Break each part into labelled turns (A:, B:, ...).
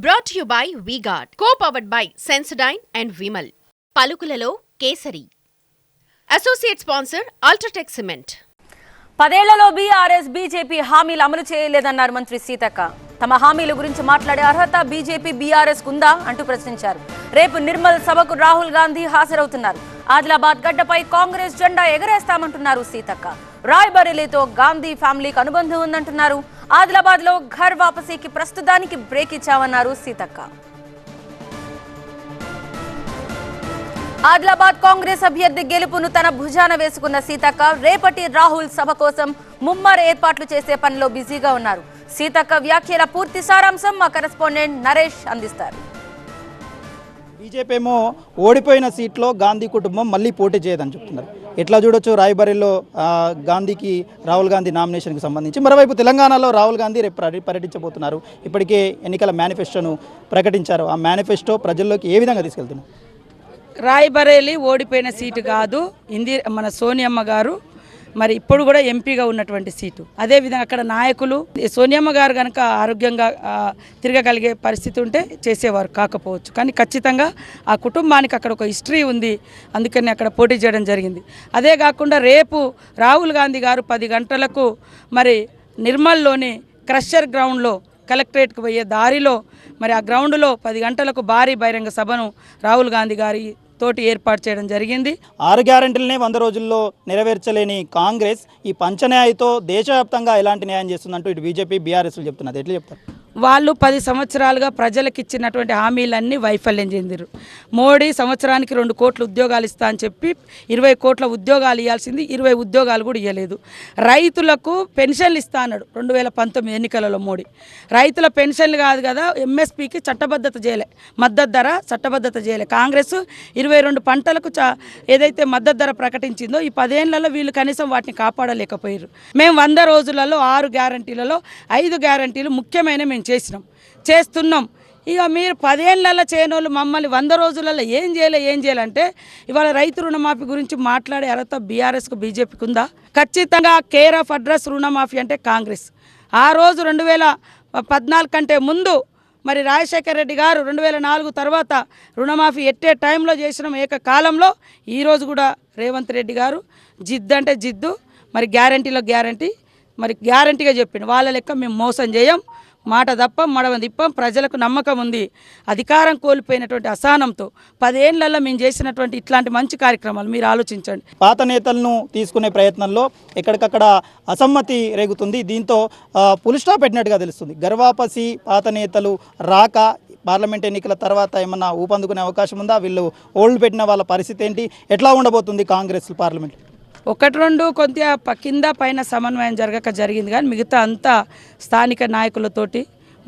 A: Brought to you by V-Guard, co-powered by Sensodyne and Vimal. పలుకులలో Kesari. Associate sponsor UltraTech cement.
B: 10 ఏళ్లలో BRS BJP హామీలు అమలు చేయలేదన్నారు మంత్రి సీతక్క. తమ హామీల గురించి మాట్లాడే అర్హత బీజేపీ బీఆర్ఎస్ కుందా అంటూ ప్రశ్నించారు. రేపు నిర్మల్ సభకు రాహుల్ గాంధీ హాజరవుతున్నారు. ఆదిలాబాద్ గడ్డపై కాంగ్రెస్ జెండా ఎగరేస్తామంటున్నారు సీతక్క. రాయ్బరేలీతో గాంధీ ఫ్యామిలీకి అనుబంధం ఉందంటున్నారు. ఆదిలాబాద్ లో ఘర్ వాపసీకి ప్రస్తుతానికి బ్రేక్ ఇచ్చామన్నారు సీతక్క. ఆదిలాబాద్ కాంగ్రెస్ అభ్యర్థి గెలుపును తన భుజాన వేసుకున్న సీతక్క రేపటి రాహుల్ సభ కోసం ముమ్మర ఏర్పాట్లు చేసే పనిలో బిజీగా ఉన్నారు. సీతక్క వ్యాఖ్యల పూర్తి సారాంశం మా కరెస్పాండెంట్ నరేష్ అందిస్తారు.
C: బీజేపీ ఏమో ఓడిపోయిన సీట్లో గాంధీ కుటుంబం మళ్ళీ పోటీ చేయదని చెప్తున్నారు. ఎట్లా చూడొచ్చు, రాయ్బరేలీలో గాంధీకి రాహుల్ గాంధీ నామినేషన్కి సంబంధించి. మరోవైపు తెలంగాణలో రాహుల్ గాంధీ రేపు పర్యటించబోతున్నారు. ఇప్పటికే ఎన్నికల మేనిఫెస్టోను ప్రకటించారు. ఆ మేనిఫెస్టో ప్రజల్లోకి ఏ విధంగా తీసుకెళ్తున్నారు?
D: రాయ్బరేలీ ఓడిపోయిన సీటు కాదు, మన సోనియమ్మ గారు మరి ఇప్పుడు కూడా ఎంపీగా ఉన్నటువంటి సీటు. అదేవిధంగా అక్కడ నాయకులు సోనియమ్మ గారు కనుక ఆరోగ్యంగా తిరగగలిగే పరిస్థితి ఉంటే చేసేవారు కాకపోవచ్చు, కానీ ఖచ్చితంగా ఆ కుటుంబానికి అక్కడ ఒక హిస్టరీ ఉంది, అందుకని అక్కడ పోటీ చేయడం జరిగింది. అదే కాకుండా రేపు రాహుల్ గాంధీ గారు 10 గంటలకు మరి నిర్మల్లోని క్రషర్ గ్రౌండ్లో కలెక్టరేట్కి పోయే దారిలో మరి ఆ గ్రౌండ్లో 10 గంటలకు భారీ బహిరంగ సభను రాహుల్ గాంధీ గారి తోటి ఏర్పాటు చేయడం జరిగింది.
C: 6 గ్యారెంటీలనే 100 రోజుల్లో నెరవేర్చలేని కాంగ్రెస్ ఈ పంచన్యాయతో దేశవ్యాప్తంగా ఎలాంటి న్యాయం చేస్తుందంటూ ఇటు బీజేపీ బీఆర్ఎస్లు చెప్తున్నారు. ఎట్లా చెప్తారు?
D: వాళ్ళు 10 సంవత్సరాలుగా ప్రజలకు ఇచ్చినటువంటి హామీలన్నీ వైఫల్యం చెందిరు. మోడీ సంవత్సరానికి 2 కోట్ల ఉద్యోగాలు ఇస్తా అని చెప్పి 20 కోట్ల ఉద్యోగాలు ఇవ్వాల్సింది 20 ఉద్యోగాలు కూడా ఇవ్వలేదు. రైతులకు పెన్షన్లు ఇస్తా అన్నాడు 2019 ఎన్నికలలో మోడీ. రైతుల పెన్షన్లు కాదు కదా, ఎంఎస్పీకి చట్టబద్ధత చేయలే, మద్దతు ధర చట్టబద్ధత చేయలే. కాంగ్రెస్ 22 పంటలకు ఏదైతే మద్దతు ధర ప్రకటించిందో ఈ 10 ఏళ్లలో వీళ్ళు కనీసం వాటిని కాపాడలేకపోయారు. మేము 100 రోజులలో 6 గ్యారంటీలలో 5 గ్యారంటీలు ముఖ్యమైన మేము చేస్తున్నాం. ఇక మీరు 10 ఏళ్లలో చేయనోళ్ళు మమ్మల్ని 100 రోజులలో ఏం చేయాలంటే ఇవాళ రైతు రుణమాఫీ గురించి మాట్లాడే అర్హత బీఆర్ఎస్కు బీజేపీకి ఉందా? ఖచ్చితంగా కేర్ ఆఫ్ అడ్రస్ రుణమాఫీ అంటే కాంగ్రెస్. ఆ రోజు 2014 కంటే ముందు మరి రాజశేఖర రెడ్డి గారు 2004 తర్వాత రుణమాఫీ ఎట్టే టైంలో చేసిన ఏకకాలంలో ఈరోజు కూడా రేవంత్ రెడ్డి గారు జిద్దు అంటే జిద్దు, మరి గ్యారంటీలో గ్యారంటీ, మరి గ్యారంటీగా చెప్పిండు. వాళ్ళ లెక్క మేము మోసం చేయం, మాట తప్పం మడవ తిప్పం. ప్రజలకు నమ్మకం ఉంది. అధికారం కోల్పోయినటువంటి అసహనంతో 10 ఏళ్లలో మేము చేసినటువంటి ఇట్లాంటి మంచి కార్యక్రమాలు మీరు ఆలోచించండి.
C: పాత నేతలను తీసుకునే ప్రయత్నంలో ఎక్కడికక్కడ అసమ్మతి రేగుతుంది. దీంతో ఫుల్ స్టాప్ పెట్టినట్టుగా తెలుస్తుంది. గర్వాపసి పాత నేతలు రాక పార్లమెంట్ ఎన్నికల తర్వాత ఏమన్నా ఊపందుకునే అవకాశం ఉందా? వీళ్ళు ఓల్డ్ పెట్టిన వాళ్ళ పరిస్థితి ఏంటి? ఎట్లా ఉండబోతుంది కాంగ్రెస్ పార్లమెంట్?
D: 1-2 కొంత కింద పైన సమన్వయం జరిగింది, కానీ మిగతా అంతా స్థానిక నాయకులతోటి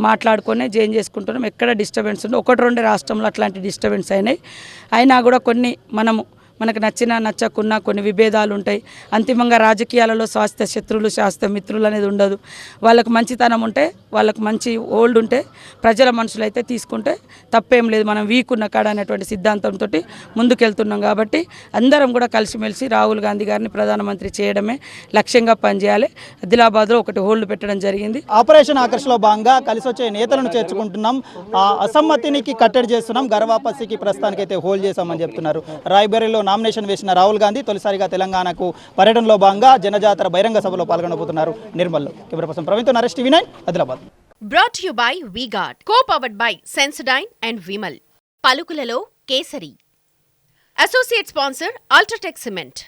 D: మాట్లాడుకొని చేంజ్ చేసుకుంటున్నాం. ఎక్కడ డిస్టర్బెన్స్ ఉందో 1-2 రాష్ట్రంలో అట్లాంటి డిస్టర్బెన్స్ అయినా కూడా కొన్ని మనకు నచ్చినా నచ్చకున్నా కొన్ని విభేదాలు ఉంటాయి. అంతిమంగా రాజకీయాలలో శాస్త్ర శత్రువులు శాస్త్ర మిత్రులు అనేది ఉండదు. వాళ్ళకు మంచితనం ఉంటే, వాళ్ళకు మంచి ఓల్డ్ ఉంటే ప్రజల మనుషులు అయితే తీసుకుంటే తప్పేం లేదు. మనం వీక్ ఉన్న కాడ అనేటువంటి సిద్ధాంతంతో ముందుకెళ్తున్నాం. కాబట్టి అందరం కూడా కలిసిమెలిసి రాహుల్ గాంధీ గారిని ప్రధానమంత్రి చేయడమే లక్ష్యంగా పనిచేయాలి. ఆదిలాబాద్లో ఒకటి హోల్డ్ పెట్టడం జరిగింది.
C: ఆపరేషన్ ఆకర్ష్లో భాగంగా కలిసి వచ్చే నేతలను చేర్చుకుంటున్నాం, అసమ్మతినికి కట్టడి చేస్తున్నాం, గర్వాపసికి ప్రస్తుతానికైతే హోల్డ్ చేశామని చెప్తున్నారు. రాయ్బరేలీలో నామినేషన్ వేసిన రాహుల్ గాంధీ తొలిసారిగా తెలంగాణకు పర్యటనలో భాగంగా జనజాతర బహిరంగ సభలో పాల్గొనబోతున్నారు నిర్మల్లో. కెమెరా పర్సన్ ప్రవీణ్తో Naresh, TV 9 Adilabad.
A: Brought to you by V-Guard, co-powered by Sensodyne and Vimal. పలుకులలో Kesari. Associate sponsor UltraTech cement.